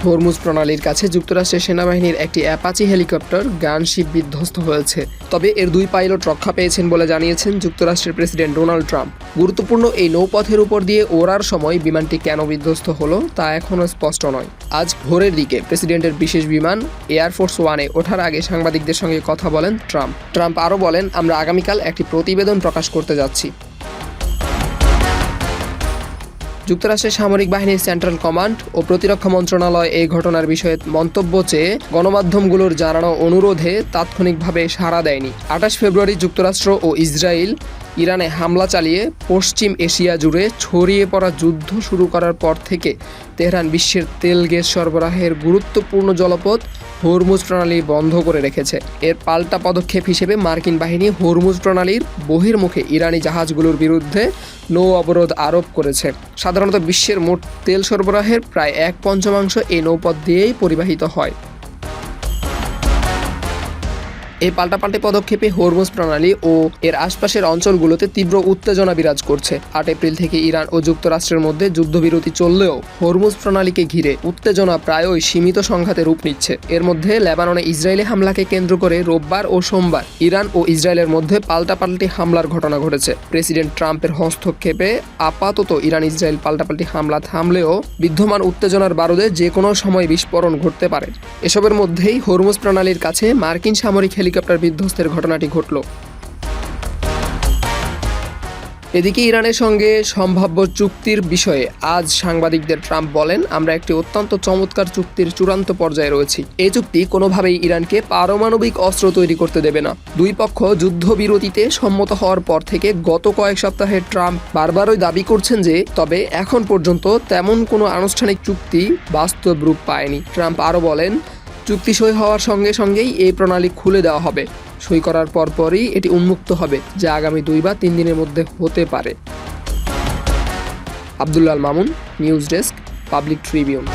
Hormuz প্রণালীর কাছে যুক্তরাষ্ট্রের সেনাবাহিনীর একটি অ্যাপাচি হেলিকপ্টার গানশিপ বিধ্বস্ত হয়েছে। তবে এর 2 পাইলট রক্ষা পেয়েছেন বলে জানিয়েছেন যুক্তরাষ্ট্রের প্রেসিডেন্ট ডোনাল্ড ট্রাম্প। গুরুত্বপূর্ণ এই নৌপথের উপর দিয়ে ওড়ার সময় বিমানটি কেন বিধ্বস্ত হলো তা এখনও স্পষ্ট নয়। আজ ভোরের দিকে প্রেসিডেন্টের বিশেষ বিমান এয়ারফোর্স ওয়ানে ওঠার আগে সাংবাদিকদের সঙ্গে কথা বলেন ট্রাম্প আরও বলেন, আমরা আগামীকাল একটি প্রতিবেদন প্রকাশ করতে যাচ্ছি। যুক্তরাষ্ট্রের সামরিক বাহিনীর সেন্ট্রাল কমান্ড ও প্রতিরক্ষা মন্ত্রণালয় এই ঘটনার বিষয়ে মন্তব্য চেয়ে গণমাধ্যমগুলোর জানানো অনুরোধে তাৎক্ষণিকভাবে সাড়া দেয়নি। 28 ফেব্রুয়ারি যুক্তরাষ্ট্র ও ইসরায়েল ইরানে হামলা চালিয়ে পশ্চিম এশিয়া জুড়ে ছড়িয়ে পড়া যুদ্ধ শুরু করার পর থেকে তেহরান বিশ্বের তেল গ্যাস সরবরাহের গুরুত্বপূর্ণ জলপথ হরমুজ প্রণালী বন্ধ করে রেখেছে। এর পাল্টা পদক্ষেপ হিসেবে মার্কিন বাহিনী হরমুজ প্রণালীর বহির্মুখে ইরানি জাহাজগুলোর বিরুদ্ধে নৌ অবরোধ আরোপ করেছে। সাধারণত বিশ্বের মোট তেল সরবরাহের প্রায় 1/5 এই নৌপথ দিয়েই পরিবাহিত হয়। এই পাল্টাপাল্টি পদক্ষেপে হরমুজ প্রণালী ও এর আশপাশের অঞ্চলগুলোতে তীব্র উত্তেজনা বিরাজ করছে। 8 এপ্রিল থেকে ইরান ও যুক্তরাষ্ট্রের মধ্যে যুদ্ধবিরতি চললেও হরমুজ প্রণালীকে ঘিরে উত্তেজনা প্রায়ই সীমিত সংঘাতে রূপ নিচ্ছে। এর মধ্যে লেবাননে ইসরায়েলি হামলাকে কেন্দ্র করে রোববার ও সোমবার ইরান ও ইসরায়েলের মধ্যে পাল্টাপাল্টি হামলার ঘটনা ঘটেছে। প্রেসিডেন্ট ট্রাম্পের হস্তক্ষেপে আপাতত ইরান ইসরায়েল পাল্টাপাল্টি হামলা থামলেও বিদ্যমান উত্তেজনার বারুদে যে কোনো সময় বিস্ফোরণ ঘটতে পারে। এসবের মধ্যেই হরমুজ প্রণালীর কাছে মার্কিন সামরিক হেলিকপ্টার বিধ্বস্তের ঘটনাটি ঘটল। এদিকে ইরানের সঙ্গে সম্ভাব্য চুক্তির বিষয়ে আজ সাংবাদিকদের ট্রাম্প বলেন, আমরা একটি অত্যন্ত চমৎকার চুক্তির চূড়ান্ত পর্যায়ে রয়েছি। এই চুক্তি কোনোভাবেই ইরানকে পারমাণবিক অস্ত্র তৈরি করতে দেবে না। দুই পক্ষ যুদ্ধবিরতিতে সম্মত হওয়ার পর থেকে গত কয়েক সপ্তাহে ট্রাম্প বারবারই দাবি করছেন যে তবে এখন পর্যন্ত তেমন কোনো আনুষ্ঠানিক চুক্তি বাস্তব রূপ পায়নি। ট্রাম্প আরও বলেন, চুক্তি সই হওয়ার সঙ্গে সঙ্গেই এই প্রণালী খুলে দেওয়া হবে। সই করার পরপরই এটি উন্মুক্ত হবে, যা আগামী 2 বা 3 দিনের মধ্যে হতে পারে। Abdullah Al Mamun, news desk, Public Tribune.